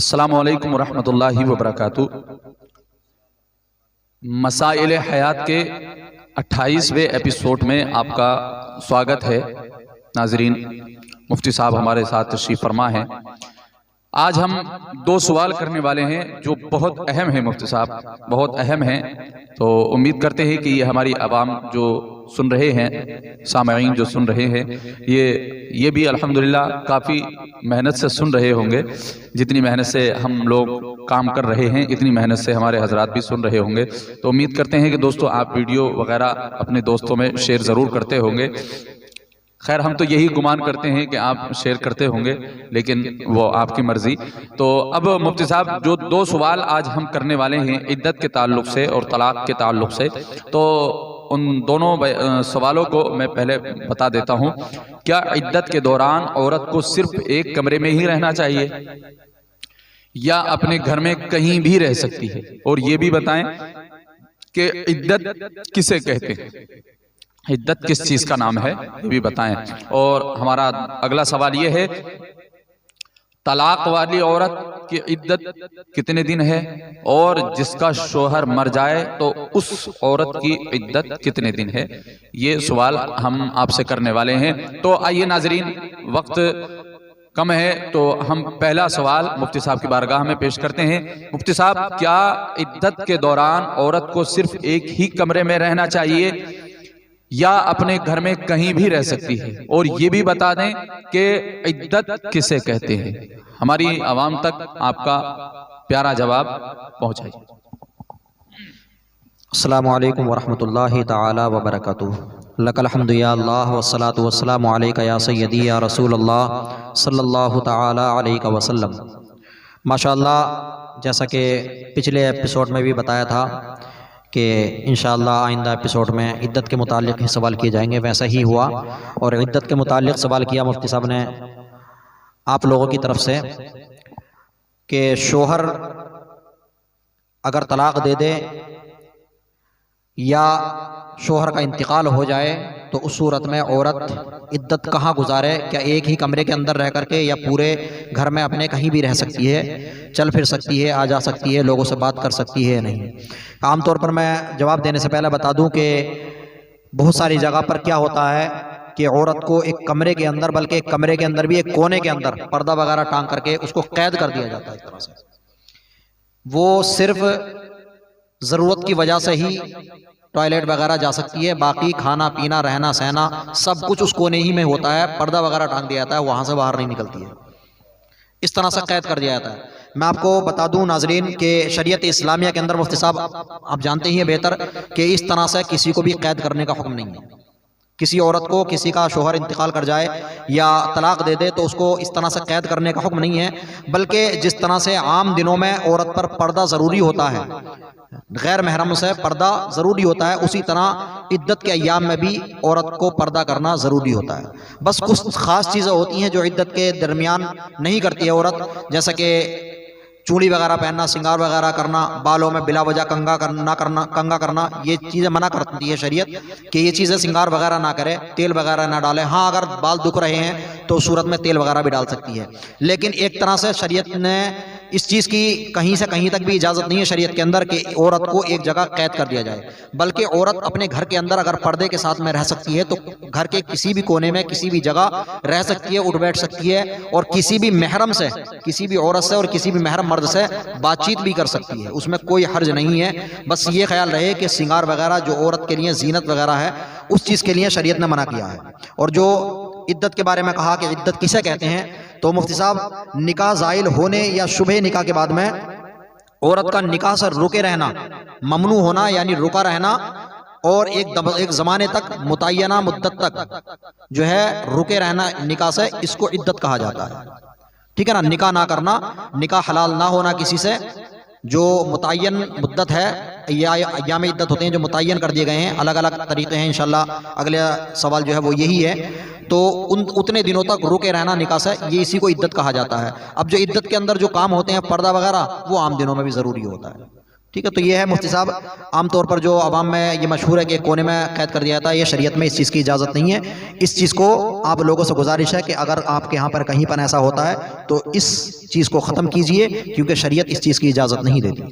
السلام علیکم ورحمۃ اللہ وبرکاتہ۔ مسائل حیات کے 28ویں ایپیسوڈ میں آپ کا سواگت ہے۔ ناظرین، مفتی صاحب ہمارے ساتھ تشریف فرما ہیں۔ آج ہم دو سوال کرنے والے ہیں جو بہت اہم ہیں مفتی صاحب، بہت اہم ہیں۔ تو امید کرتے ہیں کہ یہ ہماری عوام جو سن رہے ہیں، سامعین جو سن رہے ہیں، یہ بھی الحمدللہ کافی محنت سے سن رہے ہوں گے۔ جتنی محنت سے ہم لوگ کام کر رہے ہیں اتنی محنت سے ہمارے حضرات بھی سن رہے ہوں گے۔ تو امید کرتے ہیں کہ دوستو آپ ویڈیو وغیرہ اپنے دوستوں میں شیئر ضرور کرتے ہوں گے۔ خیر ہم تو یہی گمان کرتے ہیں کہ آپ شیئر کرتے ہوں گے، لیکن وہ آپ کی مرضی۔ تو اب مفتی صاحب جو دو سوال آج ہم کرنے والے ہیں عدت کے تعلق سے اور طلاق کے تعلق سے، تو ان دونوں سوالوں کو میں پہلے بتا دیتا ہوں۔ کیا عدت کے دوران عورت کو صرف ایک کمرے میں ہی رہنا چاہیے یا اپنے گھر میں کہیں بھی رہ سکتی ہے؟ اور یہ بھی بتائیں کہ عدت کسے کہتے ہیں، عدت کس چیز کا نام ہے، یہ بھی بتائیں۔ اور ہمارا اگلا سوال یہ ہے، طلاق والی عورت کی عدت کتنے دن ہے، اور جس کا شوہر مر جائے تو اس عورت کی عدت کتنے دن ہے؟ یہ سوال ہم آپ سے کرنے والے ہیں۔ تو آئیے ناظرین، وقت کم ہے تو ہم پہلا سوال مفتی صاحب کی بارگاہ میں پیش کرتے ہیں۔ مفتی صاحب، کیا عدت کے دوران عورت کو صرف ایک ہی کمرے میں رہنا چاہیے یا اپنے گھر میں کہیں بھی رہ سکتی ہے؟ اور یہ بھی بتا دیں کہ عدت کسے کہتے ہیں؟ ہماری عوام تک آپ کا پیارا جواب پہنچائیے۔ السلام علیکم ورحمۃ اللہ تعالی وبرکاتہ۔ لک الحمد یا اللہ والصلاة والسلام علیک یا سیدی یا رسول اللہ صلی اللہ تعالی علیہ وسلم۔ ماشاءاللہ، جیسا کہ پچھلے ایپیسوڈ میں بھی بتایا تھا کہ انشاءاللہ آئندہ ایپیسوڈ میں عدت کے متعلق ہی سوال کیے جائیں گے، ویسا ہی ہوا۔ اور عدت کے متعلق سوال کیا مفتی صاحب نے آپ لوگوں کی طرف سے کہ شوہر اگر طلاق دے دے یا شوہر کا انتقال ہو جائے تو اس صورت میں عورت عدت کہاں گزارے؟ کیا ایک ہی کمرے کے اندر رہ کر کے یا پورے گھر میں اپنے کہیں بھی رہ سکتی ہے، چل پھر سکتی ہے، آ جا سکتی ہے، لوگوں سے بات کر سکتی ہے؟ نہیں۔ عام طور پر میں جواب دینے سے پہلے بتا دوں کہ بہت ساری جگہ پر کیا ہوتا ہے کہ عورت کو ایک کمرے کے اندر، بلکہ ایک کمرے کے اندر بھی ایک کونے کے اندر پردہ وغیرہ ٹانگ کر کے اس کو قید کر دیا جاتا ہے ایک طرح سے۔ وہ صرف ضرورت کی وجہ سے ہی ٹوائلٹ وغیرہ جا سکتی ہے، باقی کھانا پینا رہنا سہنا سب کچھ اس کونے ہی میں ہوتا ہے، پردہ وغیرہ ٹانگ دیا جاتا ہے، وہاں سے باہر نہیں نکلتی ہے، اس طرح سے قید کر دیا جاتا ہے۔ میں آپ کو بتا دوں ناظرین کہ شریعت اسلامیہ کے اندر مفتی صاحب آپ جانتے ہی ہیں بہتر کہ اس طرح سے کسی کو بھی قید کرنے کا حکم نہیں ہے۔ کسی عورت کو کسی کا شوہر انتقال کر جائے یا طلاق دے دے تو اس کو اس طرح سے قید کرنے کا حکم نہیں ہے، بلکہ جس طرح سے عام دنوں میں عورت پر پردہ ضروری ہوتا ہے، غیر محرم سے پردہ ضروری ہوتا ہے، اسی طرح عدت کے ایام میں بھی عورت کو پردہ کرنا ضروری ہوتا ہے۔ بس کچھ خاص چیزیں ہوتی ہیں جو عدت کے درمیان نہیں کرتی ہے عورت، جیسا کہ چوڑی وغیرہ پہننا، سنگار وغیرہ کرنا، بالوں میں بلا وجہ کنگا کرنا، یہ چیزیں منع کرتی ہے شریعت کہ یہ چیزیں سنگار وغیرہ نہ کرے، تیل وغیرہ نہ ڈالے۔ ہاں اگر بال دکھ رہے ہیں تو اس صورت میں تیل وغیرہ بھی ڈال سکتی ہے، لیکن ایک طرح سے شریعت نے اس چیز کی کہیں سے کہیں تک بھی اجازت نہیں ہے شریعت کے اندر کہ عورت کو ایک جگہ قید کر دیا جائے، بلکہ عورت اپنے گھر کے اندر اگر پردے کے ساتھ میں رہ سکتی ہے تو گھر کے کسی بھی کونے میں کسی بھی جگہ رہ سکتی ہے، اٹھ بیٹھ سکتی ہے، اور کسی بھی محرم سے، کسی بھی عورت سے اور کسی بھی محرم مرد سے بات چیت بھی کر سکتی ہے، اس میں کوئی حرج نہیں ہے۔ بس یہ خیال رہے کہ سنگار وغیرہ جو عورت کے لیے زینت وغیرہ ہے اس چیز کے لیے شریعت نے منع کیا ہے۔ اور جو عدت کے بارے میں کہا کہ عدت کسے کہتے ہیں، تو مفتی صاحب نکاح زائل ہونے یا شبہ نکاح کے بعد میں عورت کا نکاح سے رکے رہنا، ممنوع ہونا یعنی رکا رہنا، اور ایک زمانے تک متعینہ مدت تک جو ہے رکے رہنا نکاح سے، اس کو عدت کہا جاتا ہے۔ ٹھیک ہے نا، نکاح نہ کرنا، نکاح حلال نہ ہونا کسی سے، جو متعین مدت ہے یا ایام عدت ہوتے ہیں جو متعین کر دیے گئے ہیں، الگ الگ طریقے ہیں، انشاءاللہ اگلا سوال جو ہے وہ یہی ہے۔ تو اتنے دنوں تک رکے رہنا نکاح سے، یہ اسی کو عدت کہا جاتا ہے۔ اب جو عدت کے اندر جو کام ہوتے ہیں پردہ وغیرہ، وہ عام دنوں میں بھی ضروری ہوتا ہے، ٹھیک ہے، تو یہ ہے مفتی صاحب عام طور پر جو عوام میں یہ مشہور ہے کہ کونے میں قید کر دیا جاتا ہے، یہ شریعت میں اس چیز کی اجازت نہیں ہے۔ اس چیز کو آپ لوگوں سے گزارش ہے کہ اگر آپ کے یہاں پر کہیں پر ایسا ہوتا ہے تو اس چیز کو ختم کیجئے، کیونکہ شریعت اس چیز کی اجازت نہیں دیتی۔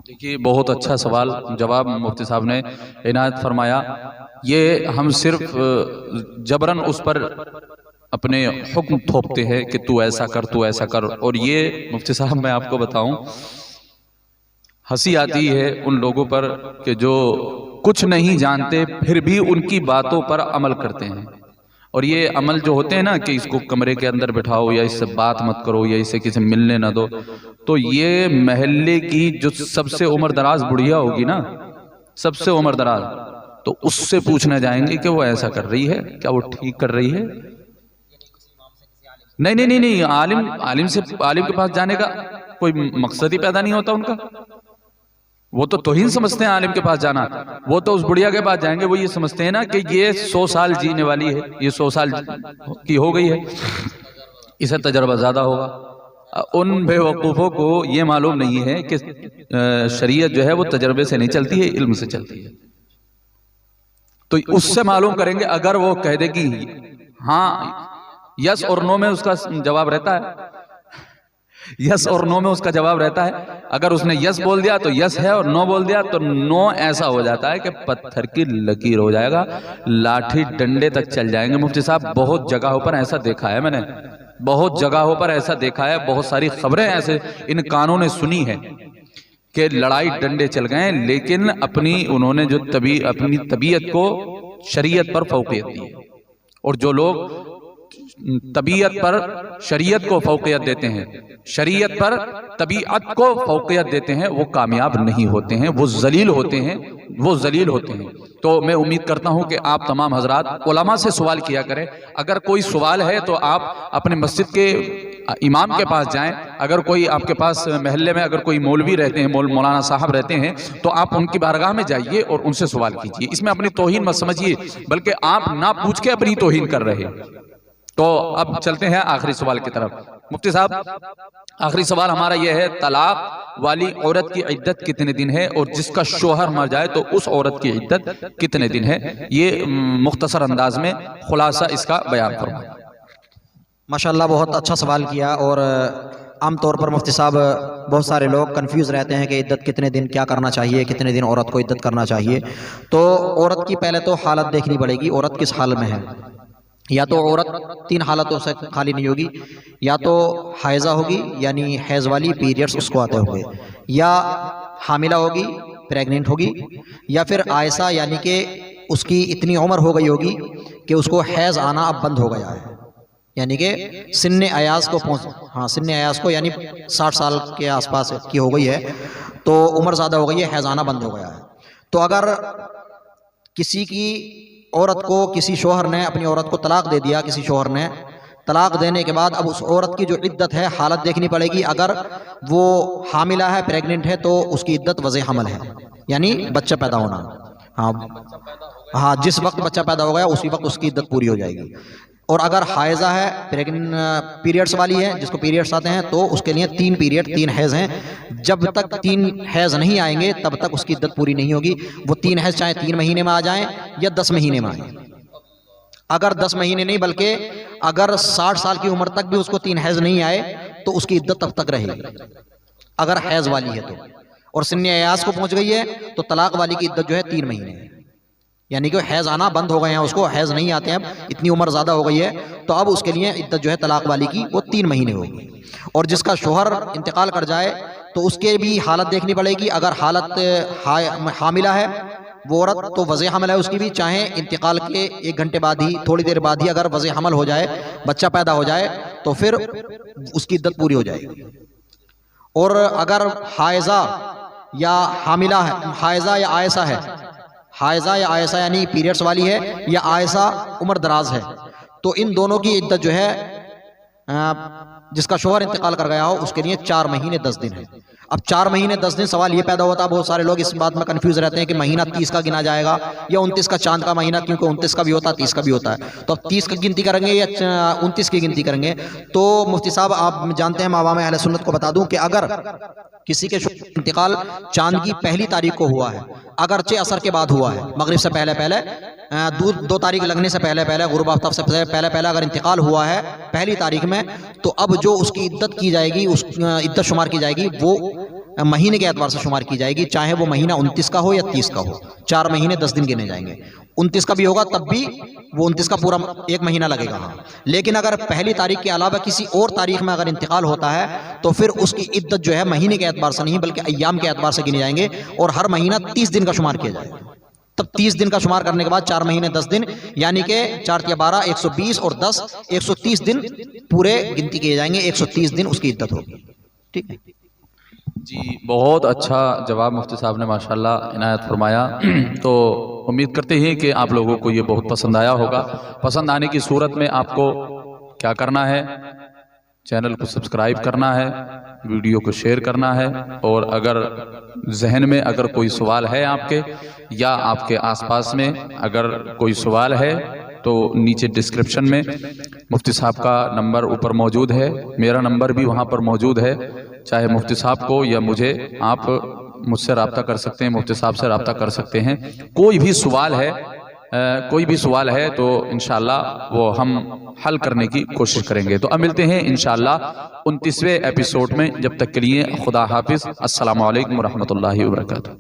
دیکھیے بہت اچھا سوال جواب مفتی صاحب نے عنایت فرمایا۔ یہ ہم صرف جبراً اس پر اپنے حکم تھوپتے ہیں کہ تو ایسا کر تو ایسا کر، اور یہ مفتی صاحب میں آپ کو بتاؤں ہنسی آتی ہے ان لوگوں پر کہ جو کچھ نہیں جانتے پھر بھی ان کی باتوں پر عمل کرتے ہیں۔ اور یہ عمل جو ہوتے ہیں نا کہ اس کو کمرے کے اندر بٹھاؤ یا اس سے بات مت کرو یا اسے کسی ملنے نہ دو، تو یہ محلے کی جو سب سے عمر دراز بڑھیا ہوگی نا، سب سے عمر دراز، تو اس سے پوچھنا جائیں گے کہ وہ ایسا کر رہی ہے، کیا وہ ٹھیک کر رہی ہے؟ نہیں، عالم کے پاس جانے کا کوئی مقصد ہی پیدا نہیں ہوتا ان کا۔ وہ تو توہین سمجھتے ہیں عالم کے پاس جانا، وہ تو اس بڑھیا کے پاس جائیں گے، وہ یہ سمجھتے ہیں نا کہ یہ 100 سال جینے والی ہے، یہ 100 سال کی ہو گئی ہے، اسے تجربہ زیادہ ہوگا۔ ان بے وقوفوں کو یہ معلوم نہیں ہے کہ شریعت جو ہے وہ تجربے سے نہیں چلتی ہے، علم سے چلتی ہے۔ تو اس سے معلوم کریں گے، اگر وہ کہہ دے گی ہاں یس اور نو میں اس کا جواب رہتا ہے، یس اور نو میں اس کا جواب رہتا ہے۔ اگر اس نے یس بول دیا تو یس ہے، اور نو بول دیا تو نو ایسا ہو جاتا ہے کہ پتھر کی لکیر ہو جائے گا، لاٹھی ڈنڈے تک چل جائیں گے۔ مفتی صاحب بہت جگہوں پر ایسا دیکھا ہے میں نے، بہت جگہوں پر ایسا دیکھا ہے، بہت ساری خبریں ایسے ان کانوں نے سنی ہے کہ لڑائی ڈنڈے چل گئے، لیکن انہوں نے جو اپنی طبیعت کو شریعت پر فوقیت دی ہے، اور جو لوگ طبیعت پر شریعت کو فوقیت دیتے ہیں، شریعت پر طبیعت کو فوقیت دیتے ہیں، وہ کامیاب نہیں ہوتے ہیں، وہ ذلیل ہوتے ہیں، وہ ذلیل ہوتے ہیں۔ تو میں امید کرتا ہوں کہ آپ تمام حضرات علماء سے سوال کیا کریں، اگر کوئی سوال ہے تو آپ اپنے مسجد کے امام کے پاس جائیں، اگر کوئی آپ کے پاس محلے میں اگر کوئی مولوی رہتے ہیں، مولانا صاحب رہتے ہیں، تو آپ ان کی بارگاہ میں جائیے اور ان سے سوال کیجیے۔ اس میں اپنی توہین مت سمجھیے، بلکہ آپ نہ پوچھ کے اپنی توہین کر رہے ہیں۔ تو اب چلتے ہیں آخری سوال کی طرف۔ مفتی صاحب آخری سوال ہمارا یہ ہے، طلاق والی عورت کی عدت کتنے دن ہے، اور جس کا شوہر مر جائے تو اس عورت کی عدت کتنے دن ہے؟ یہ مختصر انداز میں خلاصہ اس کا بیان فرمائیں۔ ماشاءاللہ بہت اچھا سوال کیا، اور عام طور پر مفتی صاحب بہت سارے لوگ کنفیوز رہتے ہیں کہ عدت کتنے دن کیا کرنا چاہیے، کتنے دن عورت کو عدت کرنا چاہیے۔ تو عورت کی پہلے تو حالت دیکھنی پڑے گی، عورت کس حال میں ہے۔ یا تو عورت 3 حالتوں سے خالی نہیں ہوگی، یا تو حائضہ ہوگی یعنی حیض والی پیریڈز اس کو آتے ہوئے، یا حاملہ ہوگی پریگننٹ ہوگی، یا پھر عائسہ یعنی کہ اس کی اتنی عمر ہو گئی ہوگی کہ اس کو حیض آنا اب بند ہو گیا ہے، یعنی کہ سن ایاز کو سن ایاز کو یعنی 60 سال کے آس پاس کی ہو گئی ہے، تو عمر زیادہ ہو گئی ہے، حیض آنا بند ہو گیا ہے۔ تو اگر کسی کی عورت کو کسی شوہر نے اپنی عورت کو طلاق دے دیا، کسی شوہر نے طلاق دینے کے بعد اب اس عورت کی جو عدت ہے حالت دیکھنی پڑے گی۔ اگر وہ حاملہ ہے پریگننٹ ہے تو اس کی عدت وضع حمل ہے، یعنی بچہ پیدا ہونا۔ ہاں جس وقت بچہ پیدا ہو گیا اسی وقت اس کی عدت پوری ہو جائے گی۔ اور اگر حائضہ ہے پیریڈز والی ہے، جس کو پیریڈز آتے ہیں، تو اس کے لیے 3 پیریڈ 3 حیض ہیں۔ جب تک 3 حیض نہیں آئیں گے تب تک اس کی عدت پوری نہیں ہوگی۔ وہ 3 حیض چاہے 3 مہینے میں آ جائیں یا 10 مہینے میں آئیں۔ اگر 10 مہینے نہیں بلکہ اگر 60 سال کی عمر تک بھی اس کو 3 حیض نہیں آئے تو اس کی عدت تب تک رہے گی، اگر حیض والی ہے تو۔ اور سن ایاز کو پہنچ گئی ہے تو طلاق والی کی عدت جو ہے 3 مہینے ہے، یعنی کہ حیض آنا بند ہو گئے ہیں، اس کو حیض نہیں آتے ہیں، اب اتنی عمر زیادہ ہو گئی ہے، تو اب اس کے لیے عدت جو ہے طلاق والی کی وہ 3 مہینے ہوگی۔ اور جس کا شوہر انتقال کر جائے تو اس کے بھی حالت دیکھنی پڑے گی۔ اگر حالت حاملہ ہے وہ عورت تو وضع حمل ہے اس کی بھی، چاہے انتقال کے 1 گھنٹے بعد ہی، تھوڑی دیر بعد ہی اگر وضع حمل ہو جائے، بچہ پیدا ہو جائے، تو پھر اس کی عدت پوری ہو جائے گی۔ اور اگر حائضہ یا حاملہ ہے، حائضہ یا عائسہ ہے، حائضہ یا عائسہ یعنی پیریڈز والی ہے، یا عائسہ عمر دراز ہے، تو ان دونوں کی عدت جو ہے جس کا شوہر انتقال کر گیا ہو اس کے لیے 4 مہینے 10 دن ہے۔ اب 4 مہینے 10 دن سوال یہ پیدا ہوتا ہے، بہت سارے لوگ اس بات میں کنفیوز رہتے ہیں کہ مہینہ 30 کا گنا جائے گا یا 29 کا، چاند کا مہینہ، کیونکہ 29 کا بھی ہوتا ہے 30 کا بھی ہوتا ہے، تو اب 30 کی گنتی کریں گے یا 29 کی گنتی کریں گے؟ تو مفتی صاحب آپ جانتے ہیں، میں عوام اہل سنت کو بتا دوں کہ اگر کسی کے انتقال چاند کی پہلی تاریخ کو ہوا ہے، اگرچہ عصر کے بعد ہوا ہے، مغرب سے پہلے پہلے، 2 تاریخ لگنے سے پہلے پہلے، غروب آفتاب سے پہلے پہلے اگر انتقال ہوا ہے پہلی تاریخ میں، تو اب جو اس کی عدت کی جائے گی، اس عدت شمار کی جائے گی، وہ مہینے کے اعتبار سے شمار کی جائے گی، چاہے وہ مہینہ 29 کا ہو یا 30 کا ہو، 4 مہینے 10 دن گنے جائیں گے۔ 29 کا بھی ہوگا تب بھی وہ 29 کا پورا 1 مہینہ لگے گا۔ لیکن اگر پہلی تاریخ کے علاوہ کسی اور تاریخ میں اگر انتقال ہوتا ہے تو پھر اس کی عدت جو ہے مہینے کے اعتبار سے نہیں بلکہ ایام کے اعتبار سے گنے جائیں گے، اور ہر مہینہ 30 دن کا شمار کیا جائے گا۔ تب 30 دن کا شمار کرنے کے بعد 4 مہینے 10 دن، یعنی کہ 4 × 12 120 اور 10 130 دن پورے گنتی کیے جائیں گے، 130 دن اس کی عدت ہوگی۔ ٹھیک ہے جی، بہت اچھا جواب مفتی صاحب نے ماشاءاللہ عنایت فرمایا۔ تو امید کرتے ہیں کہ آپ لوگوں کو یہ بہت پسند آیا ہوگا۔ پسند آنے کی صورت میں آپ کو کیا کرنا ہے؟ چینل کو سبسکرائب کرنا ہے، ویڈیو کو شیئر کرنا ہے، اور اگر ذہن میں اگر کوئی سوال ہے آپ کے یا آپ کے آس پاس میں اگر کوئی سوال ہے تو نیچے ڈسکرپشن میں مفتی صاحب کا نمبر اوپر موجود ہے، میرا نمبر بھی وہاں پر موجود ہے، چاہے مفتی صاحب کو یا مجھے آپ مجھ سے رابطہ کر سکتے ہیں، مفتی صاحب سے رابطہ کر سکتے ہیں۔ کوئی بھی سوال ہے تو انشاءاللہ وہ ہم حل کرنے کی کوشش کریں گے۔ تو اب ملتے ہیں انشاءاللہ 29ویں ایپیسوڈ میں، جب تک کے لیے خدا حافظ، السلام علیکم ورحمۃ اللہ وبرکاتہ۔